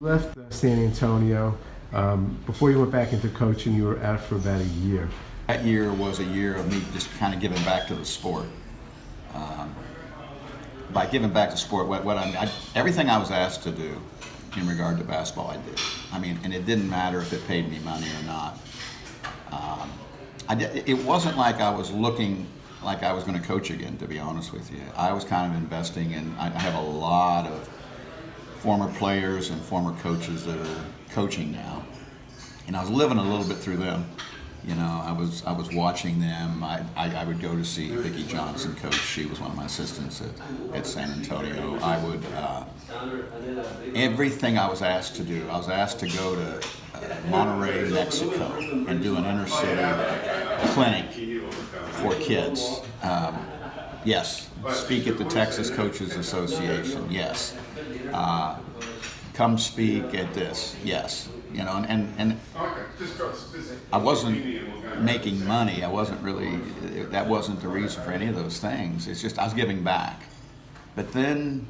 Left San Antonio. Before you went back into coaching, you were out for about a year. That year was a year of me just kind of giving back to the sport. By giving back to sport, everything I was asked to do in regard to basketball, I did. I mean, and it didn't matter if it paid me money or not. It wasn't like I was looking like I was going to coach again, to be honest with you. I was kind of investing in, I have a lot of former players and former coaches that are coaching now. And I was living a little bit through them. You know, I was watching them. I would go to see Vicki Johnson coach. She was one of my assistants at San Antonio. I would, everything I was asked to do, I was asked to go to Monterrey, Mexico, and do an inner city clinic for kids. Yes, speak at the Texas Coaches Association. Yes, come speak at this. Yes, you know, and I wasn't making money. I wasn't really. That wasn't the reason for any of those things. It's just I was giving back. But then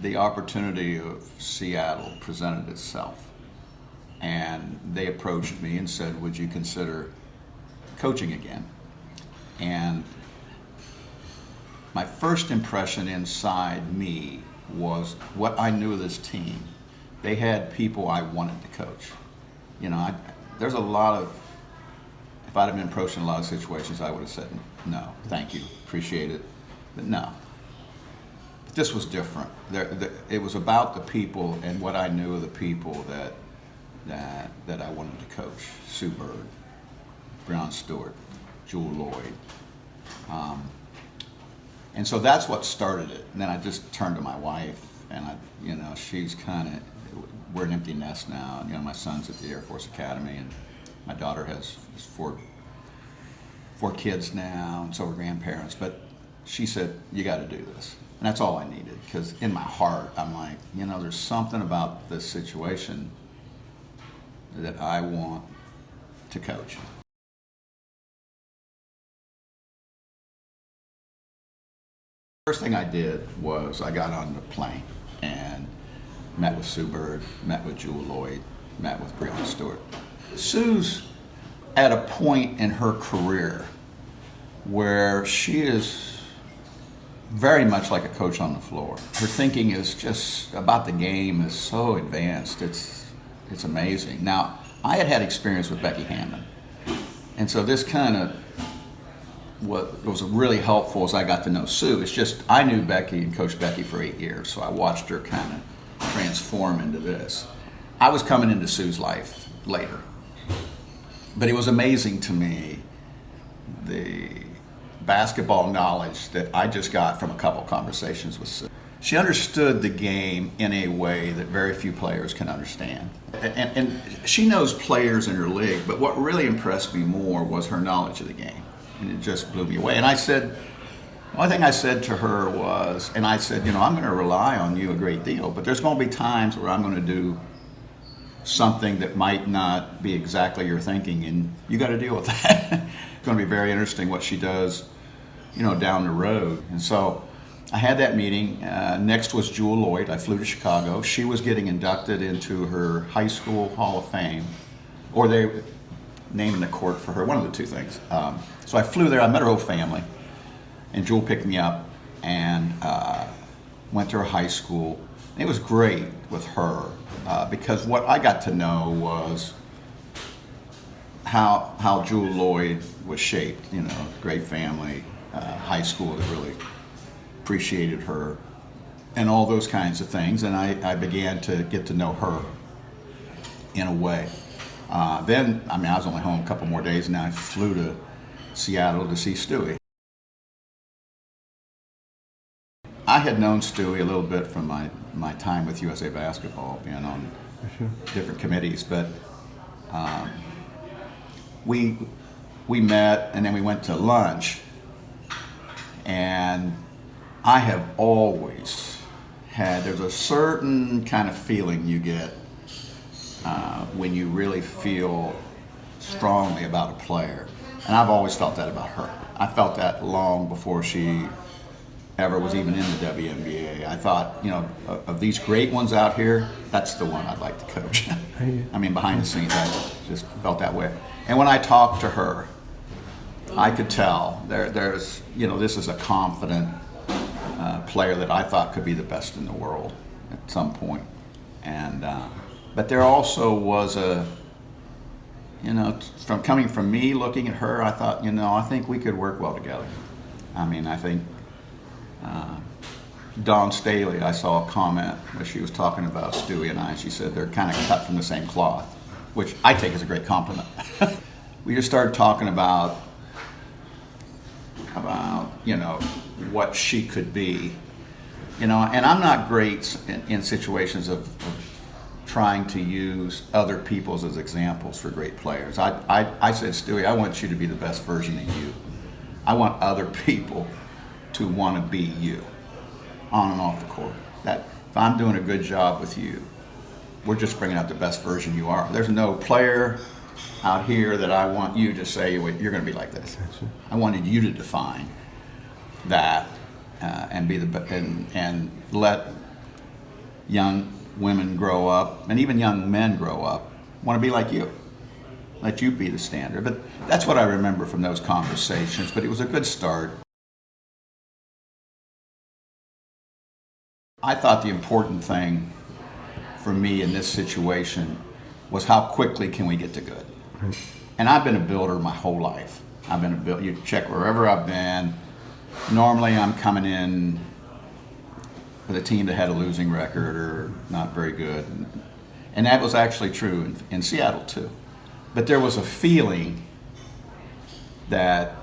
the opportunity of Seattle presented itself, and they approached me and said, "Would you consider coaching again?" And my first impression inside me was what I knew of this team. They had people I wanted to coach. You know, there's a lot of, if I'd have been approached in a lot of situations, I would have said, no, thank you, appreciate it, but no. But this was different. It was about the people and what I knew of the people that I wanted to coach. Sue Bird, Breon Stewart, Jewel Lloyd. And so that's what started it. And then I just turned to my wife, and she's kind of, we're an empty nest now. And, my son's at the Air Force Academy, and my daughter has four kids now, and so we're grandparents. But she said, you got to do this. And that's all I needed, because in my heart, I'm like, there's something about this situation that I want to coach. First thing I did was I got on the plane and met with Sue Bird, met with Jewel Lloyd, met with Breon Stewart. Sue's at a point in her career where she is very much like a coach on the floor. Her thinking is just about the game is so advanced. It's amazing. Now, I had experience with Becky Hammond, and so this kind of what was really helpful as I got to know Sue. It's just I knew Becky and coached Becky for 8 years, so I watched her kind of transform into this. I was coming into Sue's life later, but it was amazing to me the basketball knowledge that I just got from a couple conversations with Sue. She understood the game in a way that very few players can understand. And she knows players in her league, but what really impressed me more was her knowledge of the game. And it just blew me away. And I said, the only thing I said to her was, and I said, I'm going to rely on you a great deal, but there's going to be times where I'm going to do something that might not be exactly your thinking, and you got to deal with that. It's going to be very interesting what she does, down the road. And so I had that meeting. Next was Jewel Lloyd. I flew to Chicago. She was getting inducted into her high school Hall of Fame, or they were naming the court for her, one of the two things. So I flew there. I met her whole family, and Jewel picked me up and went to her high school. And it was great with her because what I got to know was how Jewel Lloyd was shaped. Great family, high school that really appreciated her, and all those kinds of things. And I began to get to know her in a way. Then, I was only home a couple more days, and I flew to Seattle to see Stewie. I had known Stewie a little bit from my time with USA Basketball, being on different committees, but we met, and then we went to lunch, and I have always had, there's a certain kind of feeling you get when you really feel strongly about a player. And I've always felt that about her. I felt that long before she ever was even in the WNBA. I thought, of these great ones out here, that's the one I'd like to coach. I mean, behind the scenes, I just felt that way. And when I talked to her, I could tell there's, this is a confident player that I thought could be the best in the world at some point. And but there also was from coming from me, looking at her, I thought, I think we could work well together. I mean, I think Dawn Staley, I saw a comment where she was talking about Stewie and I. She said they're kind of cut from the same cloth, which I take as a great compliment. We just started talking about what she could be, and I'm not great in situations of trying to use other people's as examples for great players. I said, Stewie, I want you to be the best version of you. I want other people to want to be you, on and off the court. That if I'm doing a good job with you, we're just bringing out the best version you are. There's no player out here that I want you to say, you're going to be like this. I wanted you to define that and be and let young women grow up, and even young men grow up, want to be like you. Let you be the standard. But that's what I remember from those conversations. But it was a good start. I thought the important thing for me in this situation was how quickly can we get to good. And I've been a builder my whole life. I've been a builder. You check wherever I've been. Normally I'm coming in with a team that had a losing record or not very good. And that was actually true in Seattle too. But there was a feeling that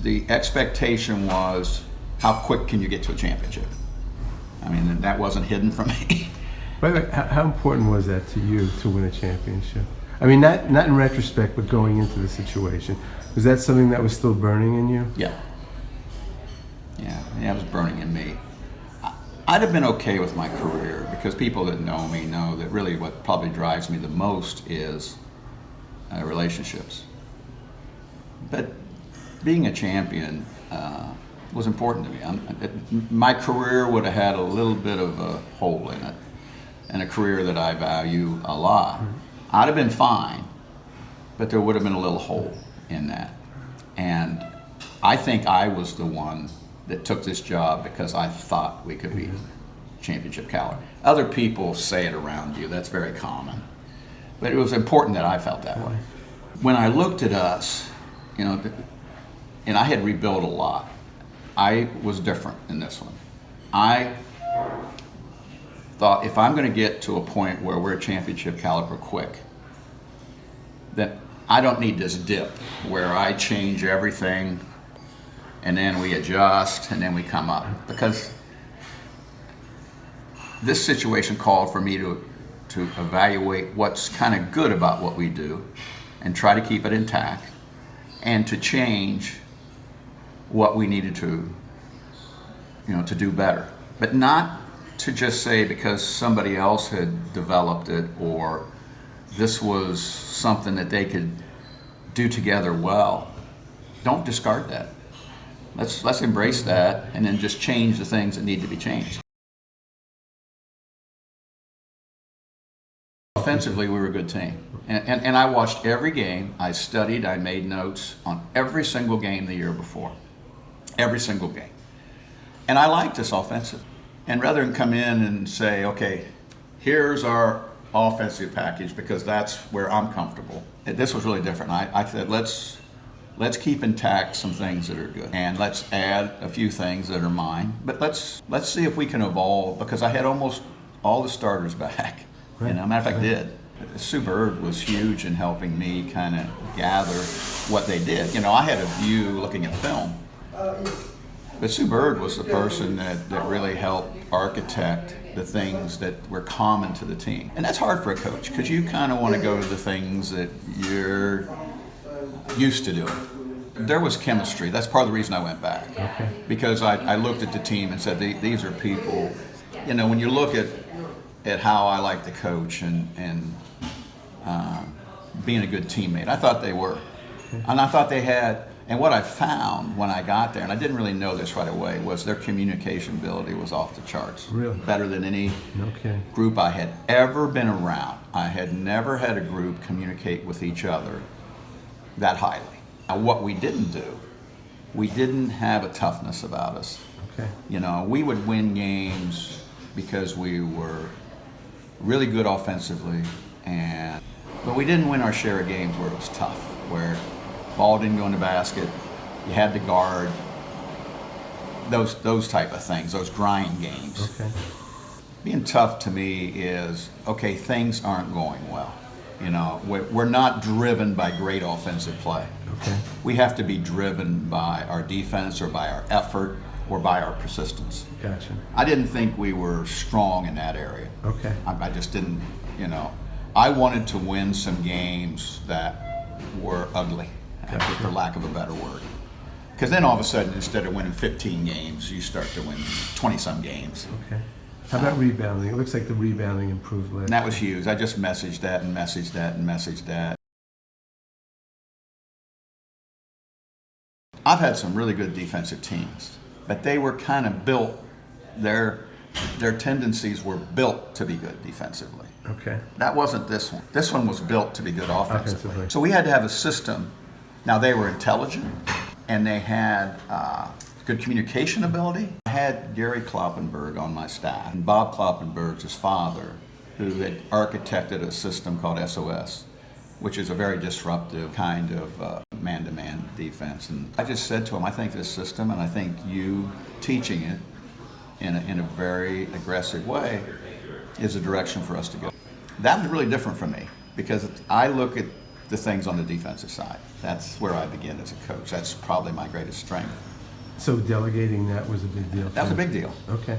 the expectation was, how quick can you get to a championship? I mean, that wasn't hidden from me. Wait, how important was that to you to win a championship? I mean, not in retrospect, but going into the situation. Was that something that was still burning in you? Yeah, it was burning in me. I'd have been okay with my career because people that know me know that really what probably drives me the most is relationships. But being a champion was important to me. My career would have had a little bit of a hole in it, and a career that I value a lot. I'd have been fine, but there would have been a little hole in that. And I think I was the one that took this job because I thought we could be championship caliber. Other people say it around you, that's very common. But it was important that I felt that way. When I looked at us, and I had rebuilt a lot, I was different in this one. I thought if I'm going to get to a point where we're championship caliber quick, then I don't need this dip where I change everything and then we adjust and then we come up. Because this situation called for me to evaluate what's kind of good about what we do and try to keep it intact, and to change what we needed to do better. But not to just say because somebody else had developed it or this was something that they could do together well. Don't discard that. Let's embrace that and then just change the things that need to be changed. Offensively, we were a good team. And I watched every game. I studied, I made notes on every single game the year before. Every single game. And I liked us offensively. And rather than come in and say, okay, here's our offensive package because that's where I'm comfortable. This was really different. I said, let's keep intact some things that are good, and let's add a few things that are mine. But let's see if we can evolve, because I had almost all the starters back. Right. Matter of fact, did. Sue Bird was huge in helping me kind of gather what they did. I had a view looking at film, but Sue Bird was the person that really helped architect the things that were common to the team. And that's hard for a coach, because you kind of want to go to the things that you're used to doing. There was chemistry. That's part of the reason I went back. Okay. Because I looked at the team and said, these are people, when you look at how I like to coach and being a good teammate, I thought they were. And I thought they had And what I found when I got there, and I didn't really know this right away, was their communication ability was off the charts. Really? Better than any Okay. group I had ever been around. I had never had a group communicate with each other that highly. Now, what we didn't do, we didn't have a toughness about us. Okay. You know, we would win games because we were really good offensively, but we didn't win our share of games where it was tough, where ball didn't go in the basket, you had to guard, those type of things, those grind games. Okay. Being tough to me is, okay, things aren't going well. You know, we're not driven by great offensive play. Okay. We have to be driven by our defense or by our effort or by our persistence. Gotcha. I didn't think we were strong in that area. Okay. I just didn't, you know. I wanted to win some games that were ugly, for lack of a better word. Because then all of a sudden, instead of winning 15 games, you start to win 20-some games. Okay. How about rebounding? It looks like the rebounding improved last. And that was Hughes. I just messaged that and messaged that and messaged that. I've had some really good defensive teams, but they were kind of built, their tendencies were built to be good defensively. Okay. That wasn't this one. This one was built to be good offensively. Offensively. So we had to have a system. Now, they were intelligent, and they had good communication ability. I had Gary Kloppenberg on my staff, and Bob Kloppenberg's his father, who had architected a system called SOS, which is a very disruptive kind of man-to-man defense. And I just said to him, I think this system, and I think you teaching it in a very aggressive way, is a direction for us to go. That was really different for me, because I look at the things on the defensive side. That's where I begin as a coach. That's probably my greatest strength. So delegating that was a big deal. That was a big deal. Okay.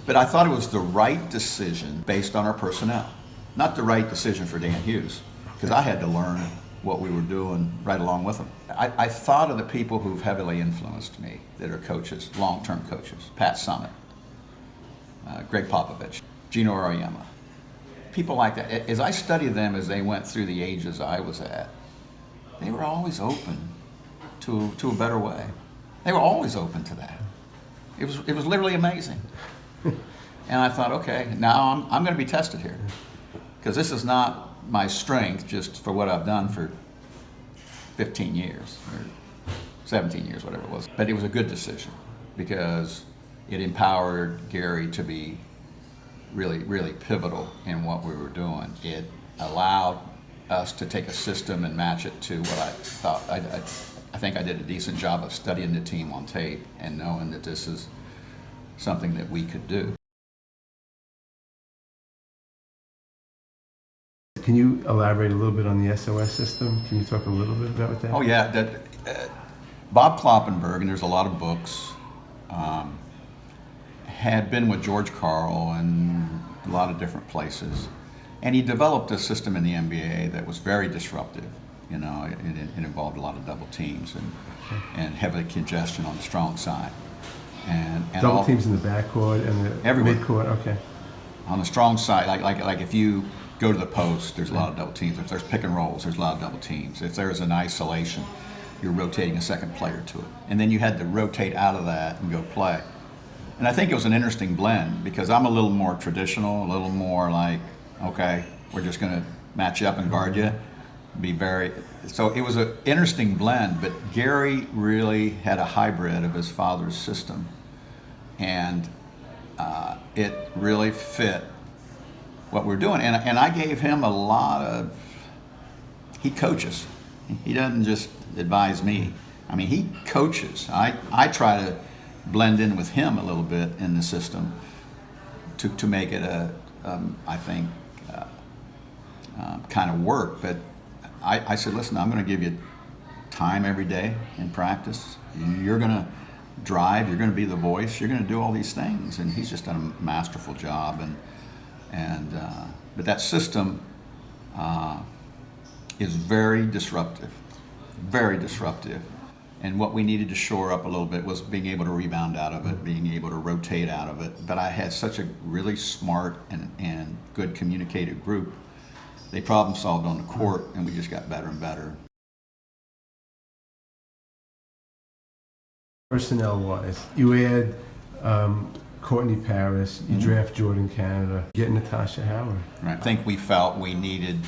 But I thought it was the right decision based on our personnel, not the right decision for Dan Hughes, because I had to learn what we were doing right along with him. I thought of the people who've heavily influenced me that are coaches, long-term coaches. Pat Summitt, Greg Popovich, Gino Auriemma, people like that. As I studied them as they went through the ages I was at, they were always open to a better way. They were always open to that. It was literally amazing. And I thought, okay, now I'm going to be tested here, because this is not my strength just for what I've done for 15 years or 17 years, whatever it was. But it was a good decision, because it empowered Gary to be really, really pivotal in what we were doing. It allowed us to take a system and match it to what I thought. I think I did a decent job of studying the team on tape and knowing that this is something that we could do. Can you elaborate a little bit on the SOS system? Can you talk a little bit about that? Oh yeah, Bob Kloppenberg, and there's a lot of books, had been with George Karl and a lot of different places, and he developed a system in the NBA that was very disruptive. You know, it involved a lot of double teams and heavy congestion on the strong side, and double teams in the backcourt and the everywhere. midcourt. Okay. On the strong side, like if you go to the post, there's a lot of double teams. If there's pick and rolls, there's a lot of double teams. If there's an isolation, you're rotating a second player to it. And then you had to rotate out of that and go play. And I think it was an interesting blend, because I'm a little more traditional, a little more like, okay, we're just going to match you up and guard you. So it was an interesting blend, but Gary really had a hybrid of his father's system. And it really fit what we're doing. And I gave him a lot of, he coaches. He doesn't just advise me. I mean, he coaches. I try to blend in with him a little bit in the system to make it kind of work. But I said, listen, I'm going to give you time every day in practice. You're going to drive. You're going to be the voice. You're going to do all these things. And he's just done a masterful job. But that system is very disruptive, very disruptive. And what we needed to shore up a little bit was being able to rebound out of it, being able to rotate out of it. But I had such a really smart and good communicative group. They problem solved on the court, and we just got better and better. Personnel-wise, you add Courtney Paris, you draft Jordan Canada, get Natasha Howard. Right. I think we felt we needed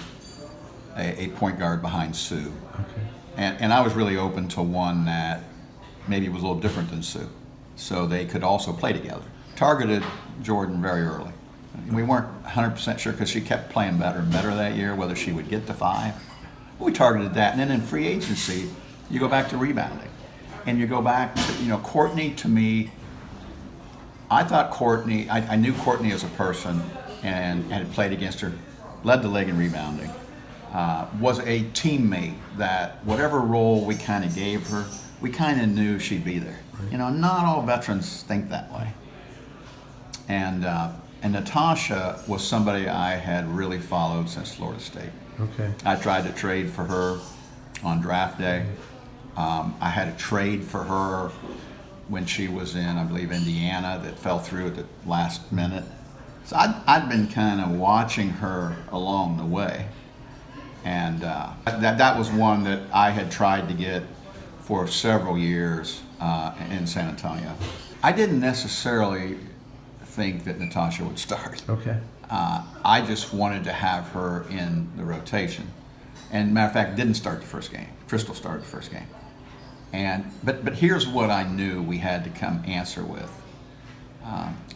a point guard behind Sue. Okay. And I was really open to one that maybe was a little different than Sue, so they could also play together. Targeted Jordan very early. We weren't 100% sure because she kept playing better and better that year, whether she would get to 5. We targeted that, and then in free agency, you go back to rebounding. And you go back to, Courtney, to me, I thought Courtney, I knew Courtney as a person and had played against her, led the league in rebounding, was a teammate that whatever role we kind of gave her, we kind of knew she'd be there. Right. Not all veterans think that way. And Natasha was somebody I had really followed since Florida State. Okay. I tried to trade for her on draft day. I had a trade for her when she was in, I believe, Indiana that fell through at the last minute. So I'd been kind of watching her along the way. And that was one that I had tried to get for several years in San Antonio. I didn't necessarily think that Natasha would start. Okay. I just wanted to have her in the rotation. And matter of fact, didn't start the first game. Crystal started the first game. But here's what I knew we had to come answer with.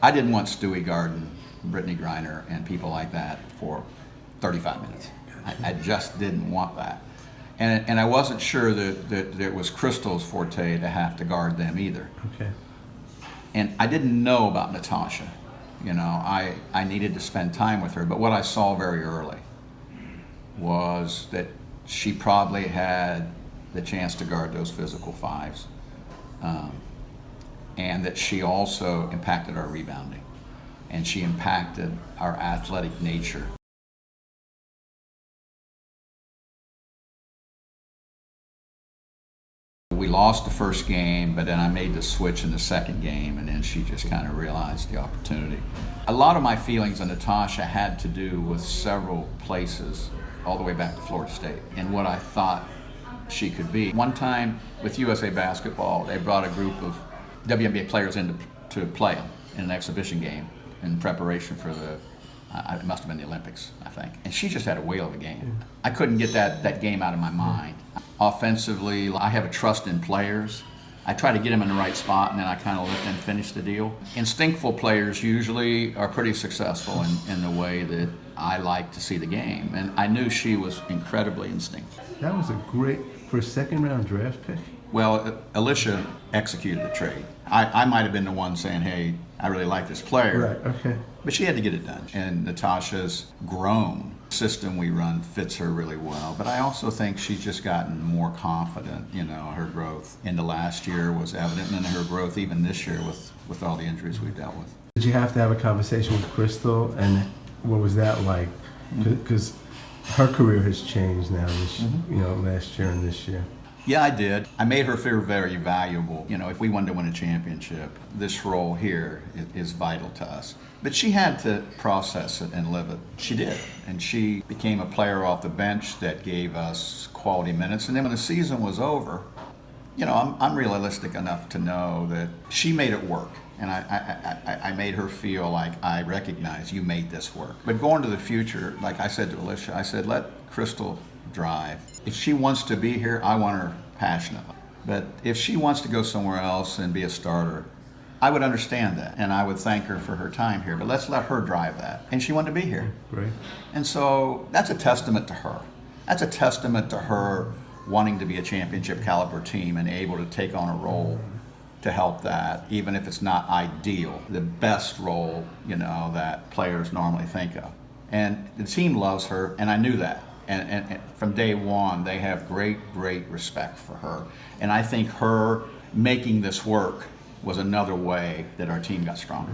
I didn't want Stewie Garden, Brittany Griner, and people like that for 35 minutes. I just didn't want that. And I wasn't sure that it was Crystal's forte to have to guard them either. Okay. And I didn't know about Natasha. I needed to spend time with her. But what I saw very early was that she probably had the chance to guard those physical 5s. And that she also impacted our rebounding. And she impacted our athletic nature. We lost the first game, but then I made the switch in the second game, and then she just kind of realized the opportunity. A lot of my feelings on Natasha had to do with several places, all the way back to Florida State, and what I thought she could be. One time with USA Basketball, they brought a group of WNBA players in to play them in an exhibition game in preparation for it must have been the Olympics, I think. And she just had a whale of a game. I couldn't get that game out of my mind. Offensively, I have a trust in players. I try to get them in the right spot, and then I kind of let them finish the deal. Instinctful players usually are pretty successful in the way that I like to see the game. And I knew she was incredibly instinctive. That was a great, for a second-round draft pick. Well, Alicia executed the trade. I might have been the one saying, hey, I really like this player. Right, okay. But she had to get it done. And Natasha's grown. System we run fits her really well. But I also think she's just gotten more confident. Her growth in the last year was evident, and her growth even this year with all the injuries we've dealt with. Did you have to have a conversation with Crystal, and what was that like? Because her career has changed now, last year and this year. Yeah, I did. I made her feel very valuable. If we wanted to win a championship, this role here is vital to us. But she had to process it and live it. She did. And she became a player off the bench that gave us quality minutes. And then when the season was over, I'm realistic enough to know that she made it work. And I made her feel like I recognize you made this work. But going to the future, like I said to Alicia, I said, let Crystal drive. If she wants to be here, I want her passionate. But if she wants to go somewhere else and be a starter, I would understand that, and I would thank her for her time here. But let's let her drive that. And she wanted to be here. Great. And so that's a testament to her. That's a testament to her wanting to be a championship caliber team and able to take on a role to help that, even if it's not ideal, the best role, that players normally think of. And the team loves her, and I knew that. And from day one, they have great respect for her. And I think her making this work was another way that our team got stronger.